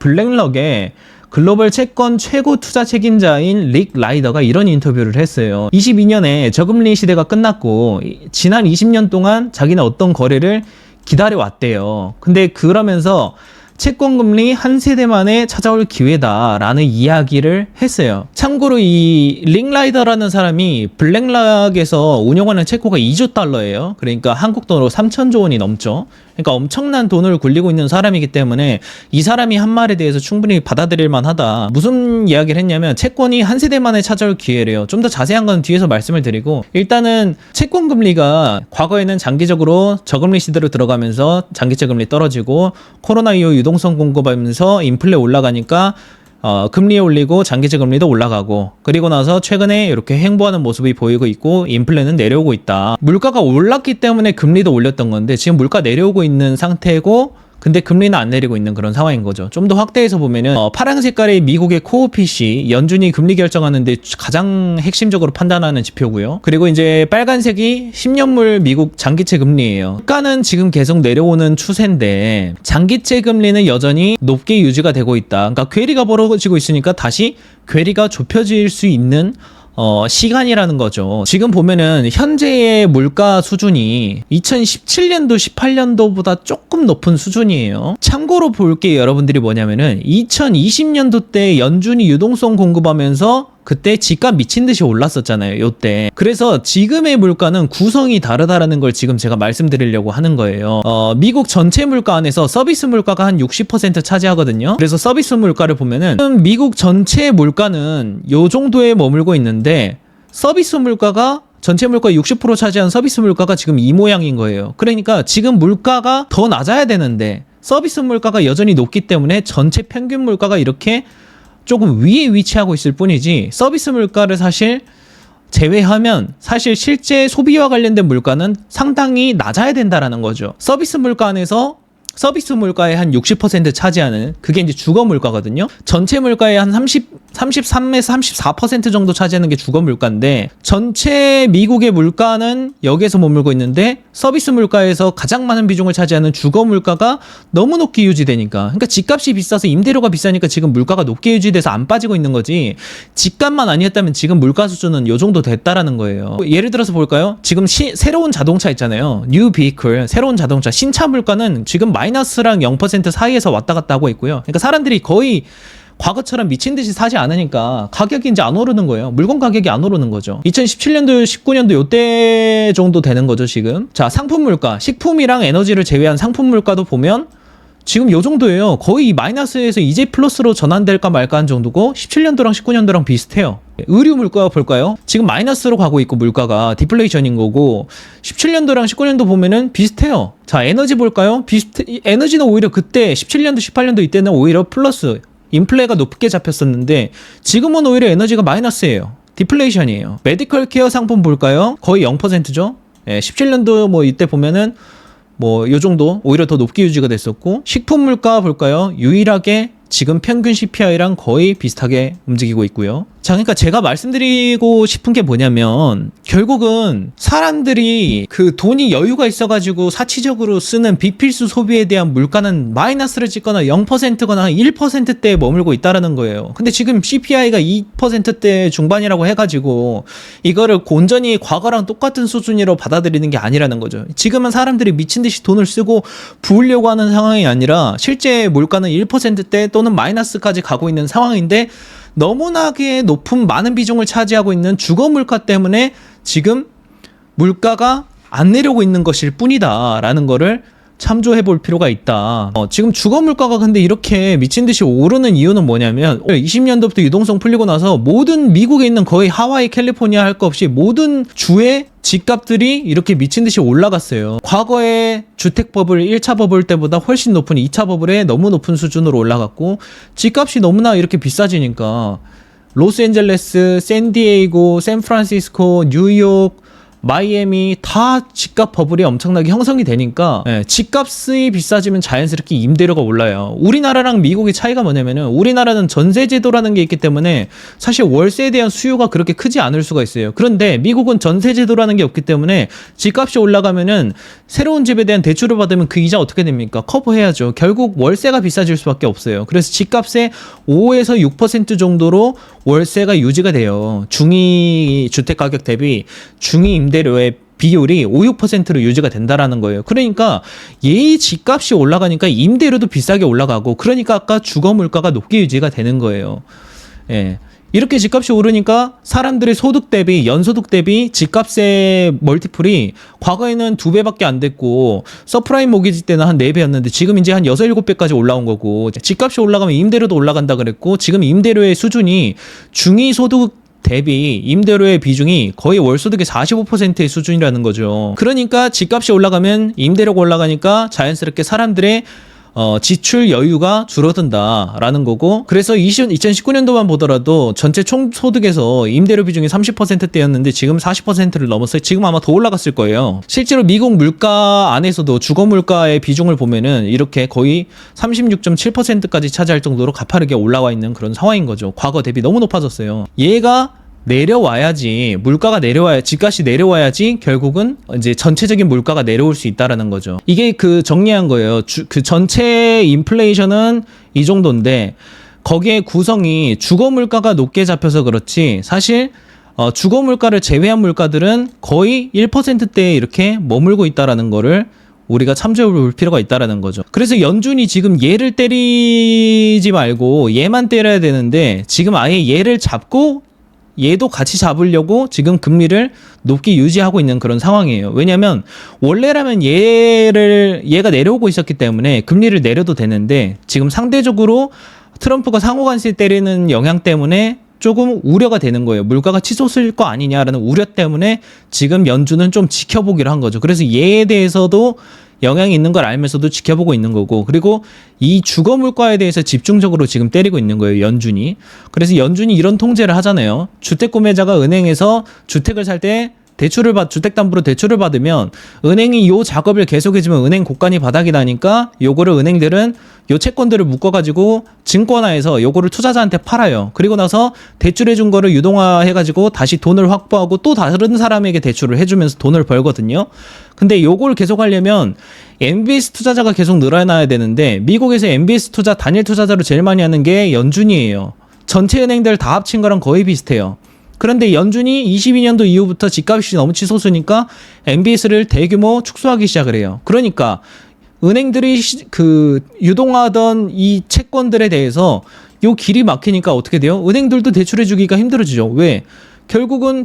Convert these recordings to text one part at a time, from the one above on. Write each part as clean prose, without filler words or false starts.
블랙럭의 글로벌 채권 최고 투자 책임자인 릭 라이더가 이런 인터뷰를 했어요. 22년에 저금리 시대가 끝났고 지난 20년 동안 자기는 어떤 거래를 기다려왔대요. 근데 그러면서 채권금리 한 세대 만에 찾아올 기회다라는 이야기를 했어요. 참고로 이 릭라이더라는 사람이 블랙락에서 운영하는 채권가 2조 달러예요. 그러니까 한국 돈으로 3천조 원이 넘죠. 그러니까 엄청난 돈을 굴리고 있는 사람이기 때문에 이 사람이 한 말에 대해서 충분히 받아들일 만하다. 무슨 이야기를 했냐면 채권이 한 세대 만에 찾아올 기회래요. 좀 더 자세한 건 뒤에서 말씀을 드리고, 일단은 채권 금리가 과거에는 장기적으로 저금리 시대로 들어가면서 장기채 금리 떨어지고 코로나 이후 유동성 공급하면서 인플레 올라가니까 금리 올리고 장기채 금리도 올라가고, 그리고 나서 최근에 이렇게 횡보하는 모습이 보이고 있고 인플레는 내려오고 있다. 물가가 올랐기 때문에 금리도 올렸던 건데 지금 물가 내려오고 있는 상태고 근데 금리는 안 내리고 있는 그런 상황인 거죠. 좀 더 확대해서 보면은 파란 색깔의 미국의 코어핏이 연준이 금리 결정하는데 가장 핵심적으로 판단하는 지표고요. 그리고 이제 빨간색이 10년물 미국 장기채 금리예요. 물가는 지금 계속 내려오는 추세인데 장기채 금리는 여전히 높게 유지가 되고 있다. 그러니까 괴리가 벌어지고 있으니까 다시 괴리가 좁혀질 수 있는 시간이라는 거죠. 지금 보면은 현재의 물가 수준이 2017년도, 18년도보다 조금 높은 수준이에요. 참고로 볼 게 여러분들이 뭐냐면은 2020년도 때 연준이 유동성 공급하면서 그때 집값 미친 듯이 올랐었잖아요. 요때. 그래서 지금의 물가는 구성이 다르다라는 걸 지금 제가 말씀드리려고 하는 거예요. 미국 전체 물가 안에서 서비스 물가가 한 60% 차지하거든요. 그래서 서비스 물가를 보면은 미국 전체 물가는 요 정도에 머물고 있는데 서비스 물가가 전체 물가 60% 차지한 서비스 물가가 지금 이 모양인 거예요. 그러니까 지금 물가가 더 낮아야 되는데 서비스 물가가 여전히 높기 때문에 전체 평균 물가가 이렇게 조금 위에 위치하고 있을 뿐이지 서비스 물가를 사실 제외하면 사실 실제 소비와 관련된 물가는 상당히 낮아야 된다라는 거죠. 서비스 물가 안에서 서비스 물가의 한 60% 차지하는 그게 이제 주거 물가거든요. 전체 물가의 한 33에서 34% 정도 차지하는 게 주거 물가인데 전체 미국의 물가는 여기에서 머물고 있는데 서비스 물가에서 가장 많은 비중을 차지하는 주거 물가가 너무 높게 유지되니까, 그러니까 집값이 비싸서 임대료가 비싸니까 지금 물가가 높게 유지돼서 안 빠지고 있는 거지 집값만 아니었다면 지금 물가 수준은 요 정도 됐다라는 거예요. 예를 들어서 볼까요? 지금 새로운 자동차 있잖아요. 뉴 비클, 새로운 자동차, 신차 물가는 지금 마이너스랑 0% 사이에서 왔다 갔다 하고 있고요. 그러니까 사람들이 거의 과거처럼 미친 듯이 사지 않으니까 가격이 이제 안 오르는 거예요. 물건 가격이 안 오르는 거죠. 2017년도, 19년도 요때 정도 되는 거죠, 지금. 자, 상품 물가, 식품이랑 에너지를 제외한 상품 물가도 보면 지금 요 정도예요. 거의 마이너스에서 이제 플러스로 전환될까 말까 한 정도고 17년도랑 19년도랑 비슷해요. 의류 물가 볼까요? 지금 마이너스로 가고 있고 물가가 디플레이션인 거고 17년도랑 19년도 보면은 비슷해요. 자, 에너지 볼까요? 에너지는 오히려 그때 17년도, 18년도 이때는 오히려 플러스, 인플레가 높게 잡혔었는데 지금은 오히려 에너지가 마이너스예요. 디플레이션이에요. 메디컬 케어 상품 볼까요? 거의 0%죠. 17년도 뭐 이때 보면은 뭐 요 정도 오히려 더 높게 유지가 됐었고, 식품 물가 볼까요? 유일하게 지금 평균 CPI랑 거의 비슷하게 움직이고 있고요. 자, 그러니까 제가 말씀드리고 싶은 게 뭐냐면 결국은 사람들이 그 돈이 여유가 있어가지고 사치적으로 쓰는 비필수 소비에 대한 물가는 마이너스를 찍거나 0%거나 1%대에 머물고 있다라는 거예요. 근데 지금 CPI가 2%대 중반이라고 해가지고 이거를 온전히 과거랑 똑같은 수준으로 받아들이는 게 아니라는 거죠. 지금은 사람들이 미친 듯이 돈을 쓰고 부으려고 하는 상황이 아니라 실제 물가는 1%대 또는 마이너스까지 가고 있는 상황인데 너무나게 높은 많은 비중을 차지하고 있는 주거 물가 때문에 지금 물가가 안 내려오고 있는 것일 뿐이다라는 거를 참조해 볼 필요가 있다. 지금 주거 물가가 근데 이렇게 미친 듯이 오르는 이유는 뭐냐면 20년도부터 유동성 풀리고 나서 모든 미국에 있는 거의 하와이, 캘리포니아 할 거 없이 모든 주의 집값들이 이렇게 미친 듯이 올라갔어요. 과거에 주택버블 1차 버블 때보다 훨씬 높은 2차 버블에 너무 높은 수준으로 올라갔고 집값이 너무나 이렇게 비싸지니까 로스앤젤레스, 샌디에이고, 샌프란시스코, 뉴욕, 마이애미 다 집값 버블이 엄청나게 형성이 되니까 집값이 비싸지면 자연스럽게 임대료가 올라요. 우리나라랑 미국의 차이가 뭐냐면은 우리나라는 전세 제도라는 게 있기 때문에 사실 월세에 대한 수요가 그렇게 크지 않을 수가 있어요. 그런데 미국은 전세 제도라는 게 없기 때문에 집값이 올라가면은 새로운 집에 대한 대출을 받으면 그 이자 어떻게 됩니까? 커버해야죠. 결국 월세가 비싸질 수밖에 없어요. 그래서 집값의 5에서 6% 정도로 월세가 유지가 돼요. 중위 주택 가격 대비 중위 임대료의 비율이 5, 6%로 유지가 된다라는 거예요. 그러니까 이 집값이 올라가니까 임대료도 비싸게 올라가고, 그러니까 아까 주거 물가가 높게 유지가 되는 거예요. 예. 이렇게 집값이 오르니까 사람들의 소득 대비, 연소득 대비 집값의 멀티플이 과거에는 2배밖에 안 됐고, 서프라임 모기지 때는 한 4배였는데 지금 이제 한 6, 7배까지 올라온 거고, 집값이 올라가면 임대료도 올라간다 그랬고, 지금 임대료의 수준이 중위소득 대비 임대료의 비중이 거의 월소득의 45%의 수준이라는 거죠. 그러니까 집값이 올라가면 임대료가 올라가니까 자연스럽게 사람들의 지출 여유가 줄어든다라는 거고, 그래서 2019년도만 보더라도 전체 총소득에서 임대료 비중이 30%대였는데 지금 40%를 넘었어요. 지금 아마 더 올라갔을 거예요. 실제로 미국 물가 안에서도 주거 물가의 비중을 보면은 이렇게 거의 36.7%까지 차지할 정도로 가파르게 올라와 있는 그런 상황인 거죠. 과거 대비 너무 높아졌어요. 얘가 내려와야지, 물가가 내려와야, 집값이 내려와야지 결국은 이제 전체적인 물가가 내려올 수 있다라는 거죠. 이게 그 정리한 거예요. 그 전체 인플레이션은 이 정도인데 거기에 구성이 주거 물가가 높게 잡혀서 그렇지, 사실 주거 물가를 제외한 물가들은 거의 1%대에 이렇게 머물고 있다라는 거를 우리가 참조해 볼 필요가 있다라는 거죠. 그래서 연준이 지금 얘를 때리지 말고 얘만 때려야 되는데 지금 아예 얘를 잡고 얘도 같이 잡으려고 지금 금리를 높게 유지하고 있는 그런 상황이에요. 왜냐하면 원래라면 얘가 내려오고 있었기 때문에 금리를 내려도 되는데 지금 상대적으로 트럼프가 상호관세 때리는 영향 때문에 조금 우려가 되는 거예요. 물가가 치솟을 거 아니냐라는 우려 때문에 지금 연준은 좀 지켜보기로 한 거죠. 그래서 얘에 대해서도 영향이 있는 걸 알면서도 지켜보고 있는 거고, 그리고 이 주거 물가에 대해서 집중적으로 지금 때리고 있는 거예요, 연준이. 그래서 연준이 이런 통제를 하잖아요. 주택 구매자가 은행에서 주택을 살 때 주택담보로 대출을 받으면 은행이 요 작업을 계속해주면 은행 고간이 바닥이 나니까 요거를 은행들은 요 채권들을 묶어가지고 증권화해서 요거를 투자자한테 팔아요. 그리고 나서 대출해준 거를 유동화해가지고 다시 돈을 확보하고 또 다른 사람에게 대출을 해주면서 돈을 벌거든요. 근데 요걸 계속 하려면 MBS 투자자가 계속 늘어나야 되는데 미국에서 MBS 투자 단일 투자자로 제일 많이 하는 게 연준이에요. 전체 은행들 다 합친 거랑 거의 비슷해요. 그런데 연준이 22년도 이후부터 집값이 너무 치솟으니까 MBS를 대규모 축소하기 시작을 해요. 그러니까 은행들이 유동하던 이 채권들에 대해서 요 길이 막히니까 어떻게 돼요? 은행들도 대출해주기가 힘들어지죠. 왜? 결국은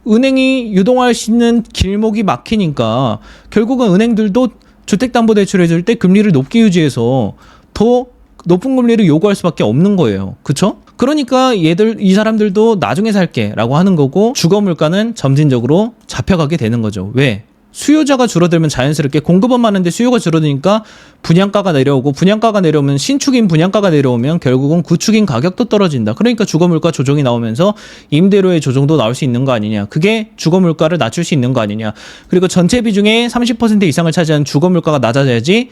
은행이 유동할 수 있는 길목이 막히니까 결국은 은행들도 주택담보대출해줄 때 금리를 높게 유지해서 더 높은 금리를 요구할 수밖에 없는 거예요. 그쵸? 그러니까 이 사람들도 나중에 살게라고 하는 거고, 주거 물가는 점진적으로 잡혀가게 되는 거죠. 왜? 수요자가 줄어들면 자연스럽게 공급은 많은데 수요가 줄어드니까 분양가가 내려오고, 분양가가 내려오면 신축인 분양가가 내려오면 결국은 구축인 가격도 떨어진다. 그러니까 주거물가 조정이 나오면서 임대료의 조정도 나올 수 있는 거 아니냐. 그게 주거물가를 낮출 수 있는 거 아니냐. 그리고 전체 비중의 30% 이상을 차지한 주거물가가 낮아져야지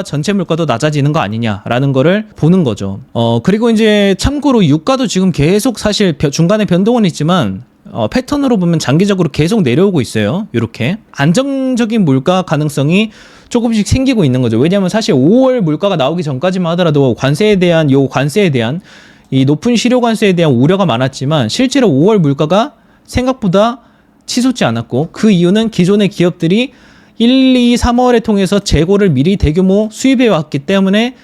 전체 물가도 낮아지는 거 아니냐라는 거를 보는 거죠. 그리고 이제 참고로 유가도 지금 계속 사실 중간에 변동은 있지만 패턴으로 보면 장기적으로 계속 내려오고 있어요. 이렇게 안정적인 물가 가능성이 조금씩 생기고 있는 거죠. 왜냐하면 사실 5월 물가가 나오기 전까지만 하더라도 관세에 대한 이 높은 실효 관세에 대한 우려가 많았지만 실제로 5월 물가가 생각보다 치솟지 않았고, 그 이유는 기존의 기업들이 1, 2, 3월에 통해서 재고를 미리 대규모 수입해 왔기 때문에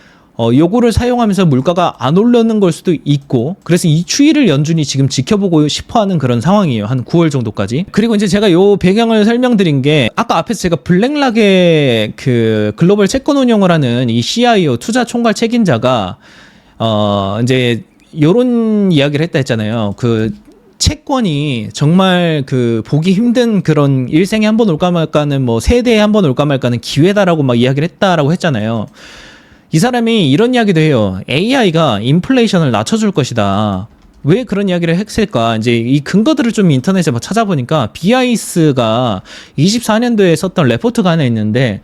요거를 사용하면서 물가가 안 오르는 걸 수도 있고, 그래서 이 추이를 연준이 지금 지켜보고 싶어하는 그런 상황이에요. 한 9월 정도까지. 그리고 이제 제가 요 배경을 설명드린 게, 아까 앞에서 제가 블랙락의 그 글로벌 채권 운용을 하는 이 CIO 투자 총괄 책임자가 이제 요런 이야기를 했다 했잖아요. 그 채권이 정말 보기 힘든 그런 일생에 한 번 올까 말까는, 뭐 세대에 한 번 올까 말까는 기회다라고 막 이야기를 했다라고 했잖아요. 이 사람이 이런 이야기도 해요. AI가 인플레이션을 낮춰줄 것이다. 왜 그런 이야기를 했을까? 이제 이 근거들을 좀 인터넷에 막 찾아보니까 BIS가 24년도에 썼던 레포트가 하나 있는데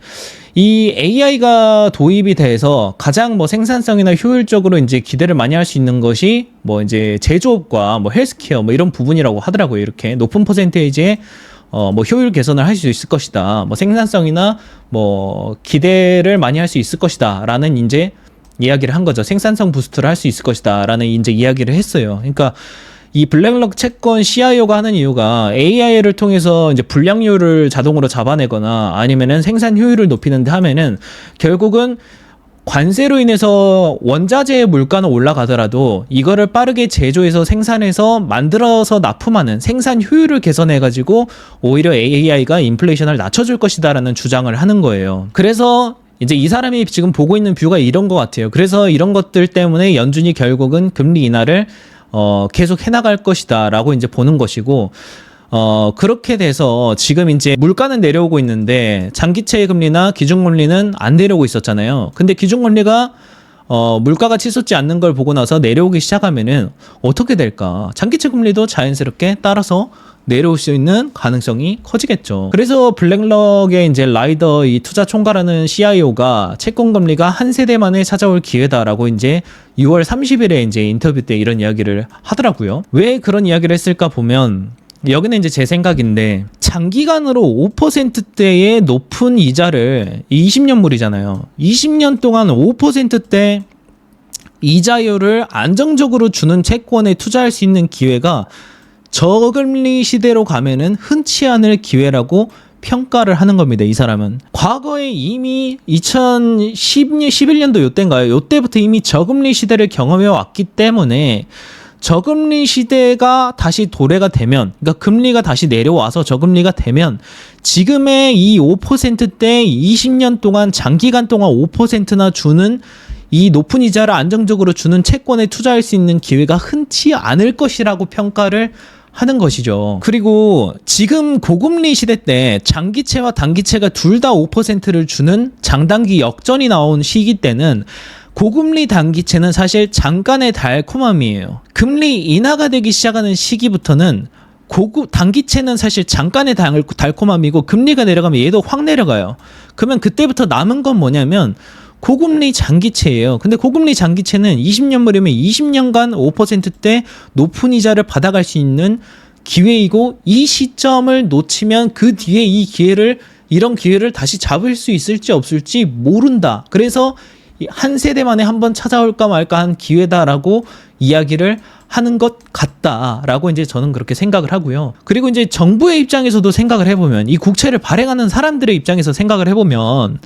이 AI가 도입이 돼서 가장 뭐 생산성이나 효율적으로 이제 기대를 많이 할 수 있는 것이 뭐 이제 제조업과 뭐 헬스케어 뭐 이런 부분이라고 하더라고요. 이렇게 높은 퍼센테이지의 뭐 효율 개선을 할 수 있을 것이다. 뭐 생산성이나 뭐 기대를 많이 할 수 있을 것이다라는 이제 이야기를 한 거죠. 생산성 부스트를 할 수 있을 것이다라는 이제 이야기를 했어요. 그러니까 이 블랙록 채권 CIO가 하는 이유가 AI를 통해서 이제 불량률을 자동으로 잡아내거나 아니면은 생산 효율을 높이는데 하면은 결국은 관세로 인해서 원자재의 물가는 올라가더라도 이거를 빠르게 제조해서 생산해서 만들어서 납품하는 생산 효율을 개선해가지고 오히려 AI가 인플레이션을 낮춰줄 것이다라는 주장을 하는 거예요. 그래서 이제 이 사람이 지금 보고 있는 뷰가 이런 것 같아요. 그래서 이런 것들 때문에 연준이 결국은 금리 인하를 계속 해나갈 것이다라고 이제 보는 것이고, 그렇게 돼서 지금 이제 물가는 내려오고 있는데 장기채 금리나 기준금리는 안 내려오고 있었잖아요. 근데 기준금리가 물가가 치솟지 않는 걸 보고 나서 내려오기 시작하면은 어떻게 될까? 장기채 금리도 자연스럽게 따라서 내려올 수 있는 가능성이 커지겠죠. 그래서 블랙록의 이제 라이더 이 투자 총괄하는 CIO가 채권 금리가 한 세대 만에 찾아올 기회다라고 이제 6월 30일에 이제 인터뷰 때 이런 이야기를 하더라고요. 왜 그런 이야기를 했을까 보면 여기는 이제 제 생각인데 장기간으로 5%대의 높은 이자를 20년물이잖아요. 20년 동안 5%대 이자율을 안정적으로 주는 채권에 투자할 수 있는 기회가 저금리 시대로 가면은 흔치 않을 기회라고 평가를 하는 겁니다. 이 사람은 과거에 이미 2011년도 요때인가요? 요때부터 이미 저금리 시대를 경험해 왔기 때문에 저금리 시대가 다시 도래가 되면, 그러니까 금리가 다시 내려와서 저금리가 되면 지금의 이 5%대 20년 동안 장기간 동안 5%나 주는 이 높은 이자를 안정적으로 주는 채권에 투자할 수 있는 기회가 흔치 않을 것이라고 평가를 하는 것이죠. 그리고 지금 고금리 시대 때 장기채와 단기채가 둘 다 5%를 주는 장단기 역전이 나온 시기 때는 고금리 단기채는 사실 잠깐의 달콤함이에요. 금리 인하가 되기 시작하는 시기부터는 단기채는 사실 잠깐의 달콤함이고 금리가 내려가면 얘도 확 내려가요. 그러면 그때부터 남은 건 뭐냐면 고금리 장기채예요. 근데 고금리 장기채는 20년물이면 20년간 5%대 높은 이자를 받아갈 수 있는 기회이고, 이 시점을 놓치면 그 뒤에 이런 기회를 다시 잡을 수 있을지 없을지 모른다. 그래서 한 세대 만에 한번 찾아올까 말까 한 기회다라고 이야기를 하는 것 같다라고 이제 저는 그렇게 생각을 하고요. 그리고 이제 정부의 입장에서도 생각을 해보면, 이 국채를 발행하는 사람들의 입장에서 생각을 해보면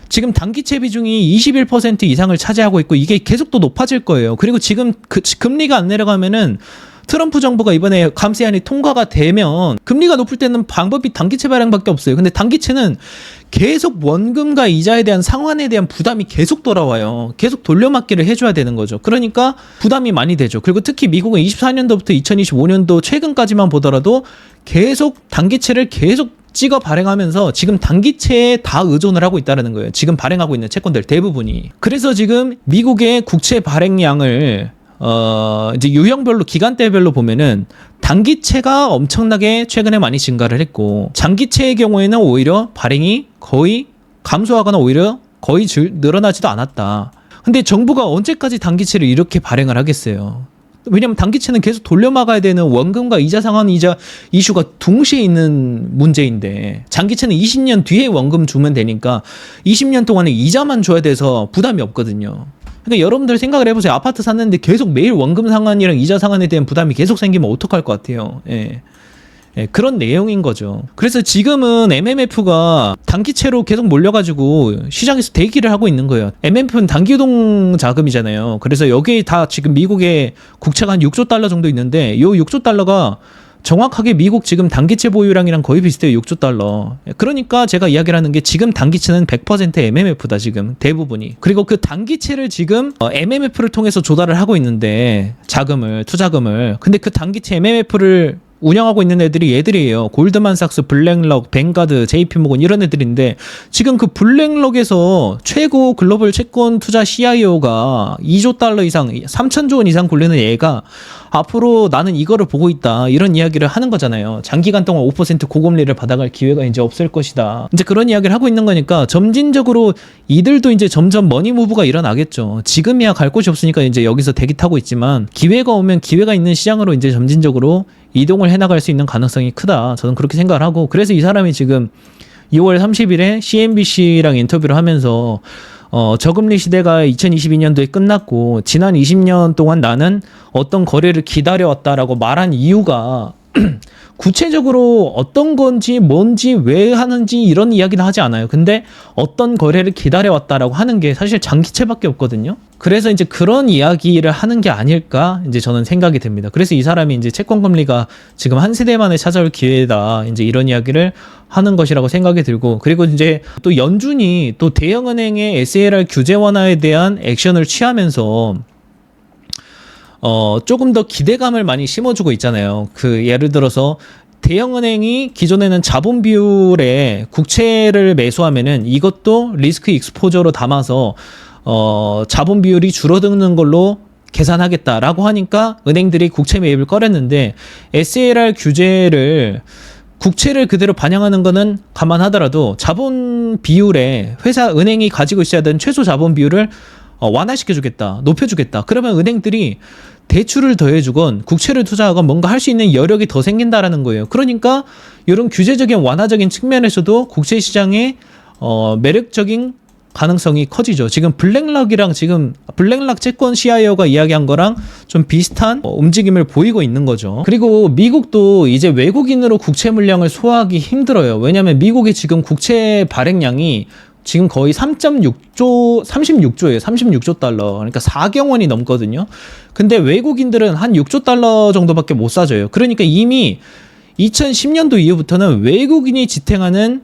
지금 단기채 비중이 21% 이상을 차지하고 있고 이게 계속 또 높아질 거예요. 그리고 지금 금리가 안 내려가면은 트럼프 정부가 이번에 감세안이 통과가 되면 금리가 높을 때는 방법이 단기채 발행밖에 없어요. 근데 단기채는 계속 원금과 이자에 대한 상환에 대한 부담이 계속 돌아와요. 계속 돌려막기를 해줘야 되는 거죠. 그러니까 부담이 많이 되죠. 그리고 특히 미국은 24년도부터 2025년도 최근까지만 보더라도 계속 단기채를 계속 찍어 발행하면서 지금 단기채에 다 의존을 하고 있다는 거예요. 지금 발행하고 있는 채권들 대부분이. 그래서 지금 미국의 국채 발행량을 이제 유형별로 기간대별로 보면은 단기채가 엄청나게 최근에 많이 증가를 했고, 장기채의 경우에는 오히려 발행이 거의 감소하거나 오히려 거의 늘어나지도 않았다. 근데 정부가 언제까지 단기채를 이렇게 발행을 하겠어요? 왜냐면 단기채는 계속 돌려막아야 되는 원금과 이자 상환 이자 이슈가 동시에 있는 문제인데, 장기채는 20년 뒤에 원금 주면 되니까 20년 동안에 이자만 줘야 돼서 부담이 없거든요. 그러니까 여러분들 생각을 해보세요. 아파트 샀는데 계속 매일 원금 상환이랑 이자 상환에 대한 부담이 계속 생기면 어떡할 것 같아요. 예, 그런 내용인 거죠. 그래서 지금은 MMF가 단기채로 계속 몰려가지고 시장에서 대기를 하고 있는 거예요. MMF는 단기유동 자금이잖아요. 그래서 여기에 다 지금 미국의 국채가 한 6조 달러 정도 있는데, 요 6조 달러가 정확하게 미국 지금 단기채 보유량이랑 거의 비슷해요. 6조 달러. 그러니까 제가 이야기를 하는 게 지금 단기채는 100% MMF다, 지금 대부분이. 그리고 그 단기채를 지금 MMF를 통해서 조달을 하고 있는데, 투자금을. 근데 그 단기채 MMF를 운영하고 있는 애들이 얘들이에요. 골드만삭스, 블랙록, 뱅가드, JP모건 이런 애들인데 지금 그 블랙록에서 최고 글로벌 채권 투자 CIO가 2조 달러 이상, 3천조 원 이상 굴리는 애가 앞으로 나는 이거를 보고 있다 이런 이야기를 하는 거잖아요. 장기간 동안 5% 고금리를 받아갈 기회가 이제 없을 것이다. 이제 그런 이야기를 하고 있는 거니까 점진적으로 이들도 이제 점점 머니무브가 일어나겠죠. 지금이야 갈 곳이 없으니까 이제 여기서 대기 타고 있지만 기회가 오면 기회가 있는 시장으로 이제 점진적으로 이동을 해나갈 수 있는 가능성이 크다. 저는 그렇게 생각을 하고 그래서 이 사람이 지금 2월 30일에 CNBC랑 인터뷰를 하면서 저금리 시대가 2022년도에 끝났고 지난 20년 동안 나는 어떤 거래를 기다려왔다라고 말한 이유가 구체적으로 어떤 건지 뭔지 왜 하는지 이런 이야기는 하지 않아요. 근데 어떤 거래를 기다려왔다라고 하는 게 사실 장기채밖에 없거든요. 그래서 이제 그런 이야기를 하는 게 아닐까 이제 저는 생각이 듭니다. 그래서 이 사람이 이제 채권 금리가 지금 한 세대 만에 찾아올 기회다 이제 이런 이야기를 하는 것이라고 생각이 들고 그리고 이제 또 연준이 또 대형은행의 SLR 규제 완화에 대한 액션을 취하면서 조금 더 기대감을 많이 심어주고 있잖아요. 그 예를 들어서 대형은행이 기존에는 자본 비율에 국채를 매수하면은 이것도 리스크 익스포저로 담아서 자본 비율이 줄어드는 걸로 계산하겠다라고 하니까 은행들이 국채 매입을 꺼렸는데 SLR 규제를 국채를 그대로 반영하는 거는 감안하더라도 자본 비율에 회사 은행이 가지고 있어야 되는 최소 자본 비율을 완화시켜주겠다, 높여주겠다. 그러면 은행들이 대출을 더해주건 국채를 투자하건 뭔가 할 수 있는 여력이 더 생긴다라는 거예요. 그러니까 이런 규제적인 완화적인 측면에서도 국채 시장의 매력적인 가능성이 커지죠. 지금 블랙락 채권 CIO가 이야기한 거랑 좀 비슷한 움직임을 보이고 있는 거죠. 그리고 미국도 이제 외국인으로 국채 물량을 소화하기 힘들어요. 왜냐하면 미국의 지금 국채 발행량이 지금 거의 36조예요. 36조 달러. 그러니까 4경 원이 넘거든요. 근데 외국인들은 한 6조 달러 정도밖에 못 사줘요. 그러니까 이미 2010년도 이후부터는 외국인이 지탱하는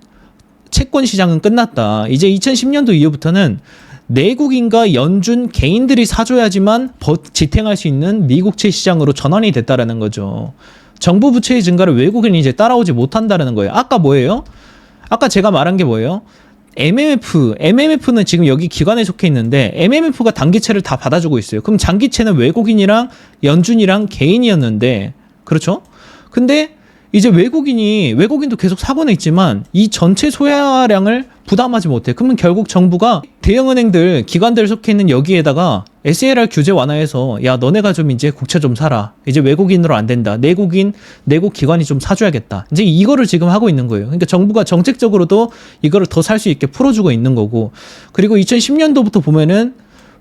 채권 시장은 끝났다. 이제 2010년도 이후부터는 내국인과 연준 개인들이 사줘야지만 지탱할 수 있는 미국채 시장으로 전환이 됐다라는 거죠. 정부 부채의 증가를 외국인이 이제 따라오지 못한다는 거예요. 아까 뭐예요? 아까 제가 말한 게 뭐예요? MMF는 지금 여기 기관에 속해 있는데 MMF가 단기채를 다 받아주고 있어요. 그럼 장기채는 외국인이랑 연준이랑 개인이었는데 그렇죠? 근데 이제 외국인도 계속 사고는 있지만 이 전체 소야량을 부담하지 못해. 그러면 결국 정부가 대형은행들, 기관들 속해 있는 여기에다가 SLR 규제 완화해서 야 너네가 좀 이제 국채 좀 사라. 이제 외국인으로 안 된다. 내국 기관이 좀 사줘야겠다. 이제 이거를 지금 하고 있는 거예요. 그러니까 정부가 정책적으로도 이거를 더 살 수 있게 풀어주고 있는 거고. 그리고 2010년도부터 보면은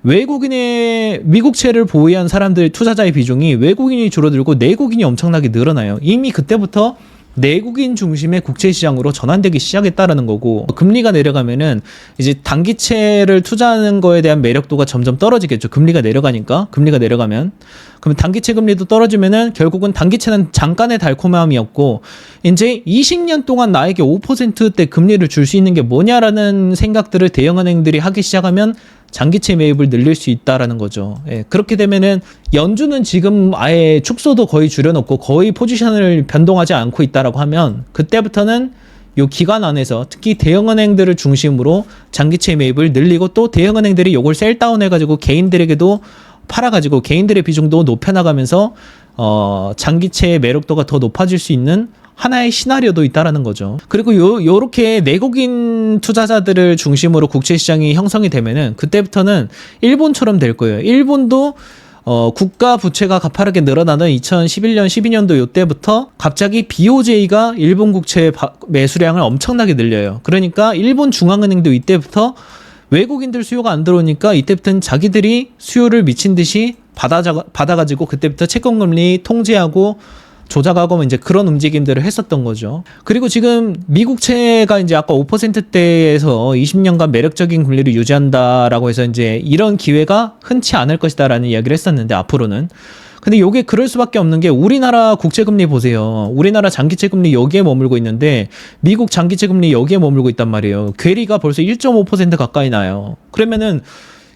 외국인의 미국채를 보유한 사람들 투자자의 비중이 외국인이 줄어들고 내국인이 엄청나게 늘어나요. 이미 그때부터 내국인 중심의 국채 시장으로 전환되기 시작했다라는 거고 금리가 내려가면은 이제 단기채를 투자하는 거에 대한 매력도가 점점 떨어지겠죠. 금리가 내려가면 그러면 단기채 금리도 떨어지면은 결국은 단기채는 잠깐의 달콤함이었고 이제 20년 동안 나에게 5%대 금리를 줄 수 있는 게 뭐냐라는 생각들을 대형은행들이 하기 시작하면 장기채 매입을 늘릴 수 있다라는 거죠. 예, 그렇게 되면은 연준은 지금 아예 축소도 거의 줄여놓고 거의 포지션을 변동하지 않고 있다라고 하면 그때부터는 요 기간 안에서 특히 대형은행들을 중심으로 장기채 매입을 늘리고 또 대형은행들이 요걸 셀다운 해가지고 개인들에게도 팔아가지고 개인들의 비중도 높여나가면서 장기채의 매력도가 더 높아질 수 있는 하나의 시나리오도 있다라는 거죠. 그리고 요렇게 내국인 투자자들을 중심으로 국채 시장이 형성이 되면은 그때부터는 일본처럼 될 거예요. 일본도 국가 부채가 가파르게 늘어나는 2011년, 12년도 요때부터 갑자기 BOJ가 일본 국채 매수량을 엄청나게 늘려요. 그러니까 일본 중앙은행도 이때부터 외국인들 수요가 안 들어오니까 이때부터는 자기들이 수요를 미친 듯이 받아가지고 그때부터 채권금리 통제하고 조작하고 이제 그런 움직임들을 했었던 거죠. 그리고 지금 미국채가 이제 아까 5%대에서 20년간 매력적인 금리를 유지한다라고 해서 이제 이런 기회가 흔치 않을 것이다라는 이야기를 했었는데 앞으로는. 근데 요게 그럴 수밖에 없는 게 우리나라 국채금리 보세요. 우리나라 장기채금리 여기에 머물고 있는데 미국 장기채금리 여기에 머물고 있단 말이에요. 괴리가 벌써 1.5% 가까이 나요. 그러면은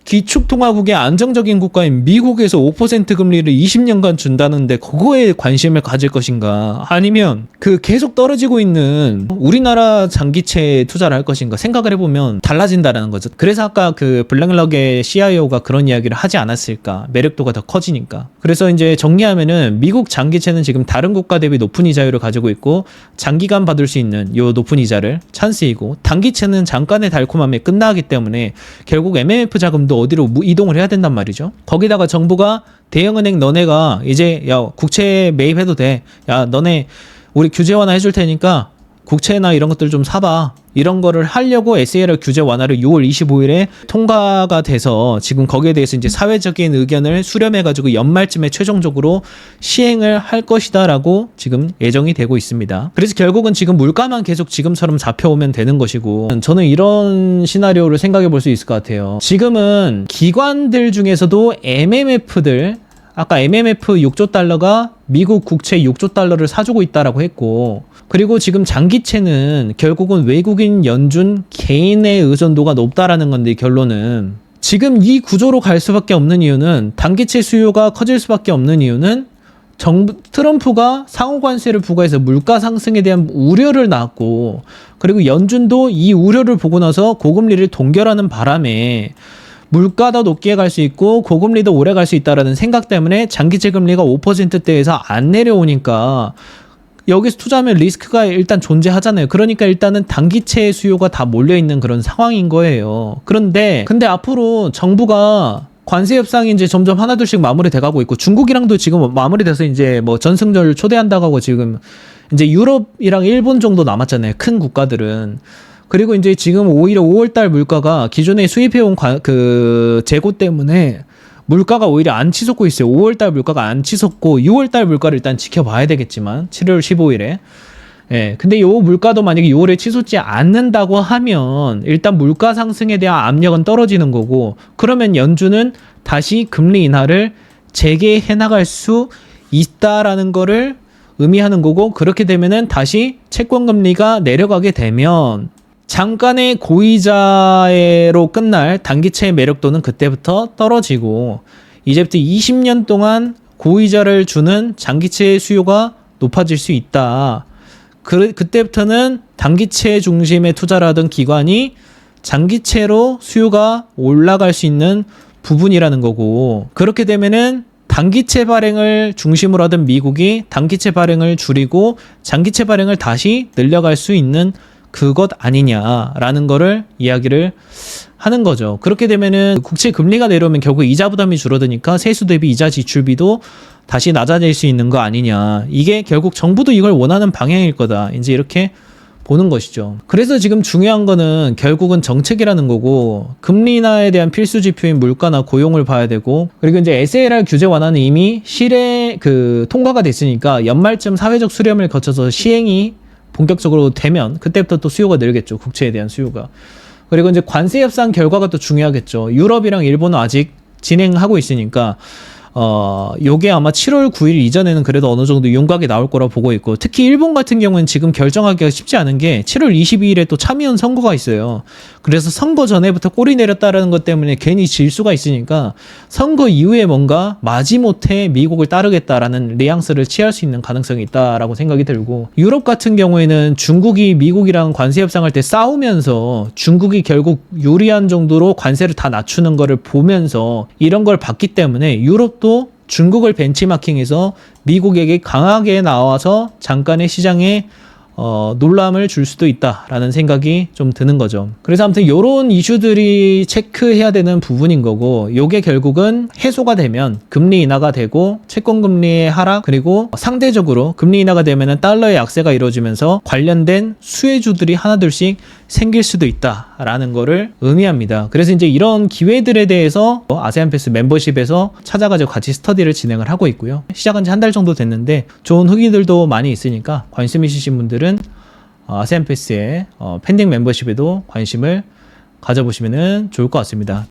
기축통화국의 안정적인 국가인 미국에서 5% 금리를 20년간 준다는데 그거에 관심을 가질 것인가? 아니면 그 계속 떨어지고 있는 우리나라 장기채에 투자를 할 것인가? 생각을 해보면 달라진다라는 거죠. 그래서 아까 그 블랙락의 CIO가 그런 이야기를 하지 않았을까? 매력도가 더 커지니까. 그래서 이제 정리하면은 미국 장기채는 지금 다른 국가 대비 높은 이자율을 가지고 있고 장기간 받을 수 있는 요 높은 이자를 찬스이고, 단기채는 잠깐의 달콤함에 끝나기 때문에 결국 MMF 자금도 어디로 이동을 해야 된단 말이죠. 거기다가 정부가 대형은행 너네가 이제 야 국채 매입해도 돼. 야 너네 우리 규제 완화 해줄 테니까 국채나 이런 것들 좀 사봐. 이런 거를 하려고 SAR 규제 완화를 6월 25일에 통과가 돼서 지금 거기에 대해서 이제 사회적인 의견을 수렴해가지고 연말쯤에 최종적으로 시행을 할 것이다라고 지금 예정이 되고 있습니다. 그래서 결국은 지금 물가만 계속 지금처럼 잡혀오면 되는 것이고, 저는 이런 시나리오를 생각해 볼 수 있을 것 같아요. 지금은 기관들 중에서도 MMF들, 아까 MMF 6조 달러가 미국 국채 6조 달러를 사주고 있다라고 했고, 그리고 지금 장기채는 결국은 외국인 연준 개인의 의존도가 높다라는 건데, 결론은 지금 이 구조로 갈 수밖에 없는 이유는, 단기채 수요가 커질 수밖에 없는 이유는 트럼프가 상호관세를 부과해서 물가 상승에 대한 우려를 낳았고, 그리고 연준도 이 우려를 보고 나서 고금리를 동결하는 바람에 물가도 높게 갈 수 있고 고금리도 오래 갈 수 있다라는 생각 때문에 장기채 금리가 5%대에서 안 내려오니까 여기서 투자하면 리스크가 일단 존재하잖아요. 그러니까 일단은 단기채 수요가 다 몰려있는 그런 상황인 거예요. 근데 앞으로 정부가 관세 협상이 이제 점점 하나둘씩 마무리돼 가고 있고, 중국이랑도 지금 마무리돼서 이제 뭐 전승절 초대한다고 하고, 지금 이제 유럽이랑 일본 정도 남았잖아요. 큰 국가들은. 그리고 이제 지금 오히려 5월달 물가가 기존에 수입해온 그 재고 때문에 물가가 오히려 안 치솟고 있어요. 5월달 물가가 안 치솟고 6월달 물가를 일단 지켜봐야 되겠지만 7월 15일에. 예. 근데 요 물가도 만약에 6월에 치솟지 않는다고 하면 일단 물가 상승에 대한 압력은 떨어지는 거고, 그러면 연준은 다시 금리 인하를 재개해 나갈 수 있다라는 거를 의미하는 거고, 그렇게 되면은 다시 채권 금리가 내려가게 되면 잠깐의 고이자로 끝날 단기채의 매력도는 그때부터 떨어지고, 이제부터 20년 동안 고이자를 주는 장기채의 수요가 높아질 수 있다. 그때부터는 단기채 중심의 투자를 하던 기관이 장기채로 수요가 올라갈 수 있는 부분이라는 거고, 그렇게 되면은 단기채 발행을 중심으로 하던 미국이 단기채 발행을 줄이고 장기채 발행을 다시 늘려갈 수 있는 그것 아니냐라는 거를 이야기를 하는 거죠. 그렇게 되면은 국채 금리가 내려오면 결국 이자 부담이 줄어드니까 세수 대비 이자 지출비도 다시 낮아질 수 있는 거 아니냐. 이게 결국 정부도 이걸 원하는 방향일 거다. 이제 이렇게 보는 것이죠. 그래서 지금 중요한 거는 결국은 정책이라는 거고, 금리 인하에 대한 필수 지표인 물가나 고용을 봐야 되고, 그리고 이제 SLR 규제 완화는 이미 통과가 됐으니까 연말쯤 사회적 수렴을 거쳐서 시행이 본격적으로 되면 그때부터 또 수요가 늘겠죠. 국채에 대한 수요가. 그리고 이제 관세 협상 결과가 또 중요하겠죠. 유럽이랑 일본은 아직 진행하고 있으니까 요게 아마 7월 9일 이전에는 그래도 어느 정도 윤곽이 나올 거라 보고 있고, 특히 일본 같은 경우는 지금 결정하기가 쉽지 않은 게 7월 22일에 또 참의원 선거가 있어요. 그래서 선거 전에부터 꼬리 내렸다라는 것 때문에 괜히 질 수가 있으니까 선거 이후에 뭔가 마지못해 미국을 따르겠다라는 뉘앙스를 취할 수 있는 가능성이 있다라고 생각이 들고, 유럽 같은 경우에는 중국이 미국이랑 관세 협상할 때 싸우면서 중국이 결국 유리한 정도로 관세를 다 낮추는 거를 보면서 이런 걸 봤기 때문에 유럽도 중국을 벤치마킹해서 미국에게 강하게 나와서 잠깐의 시장에 놀람을 줄 수도 있다라는 생각이 좀 드는 거죠. 그래서 아무튼 이런 이슈들이 체크해야 되는 부분인 거고, 요게 결국은 해소가 되면 금리 인하가 되고 채권 금리의 하락, 그리고 상대적으로 금리 인하가 되면은 달러의 약세가 이루어지면서 관련된 수혜주들이 하나둘씩 생길 수도 있다라는 거를 의미합니다. 그래서 이제 이런 기회들에 대해서 아세안 패스 멤버십에서 찾아가지고 같이 스터디를 진행을 하고 있고요. 시작한 지 한 달 정도 됐는데 좋은 후기들도 많이 있으니까 관심 있으신 분들은 아세안 패스의 팬딩 멤버십에도 관심을 가져보시면 좋을 것 같습니다.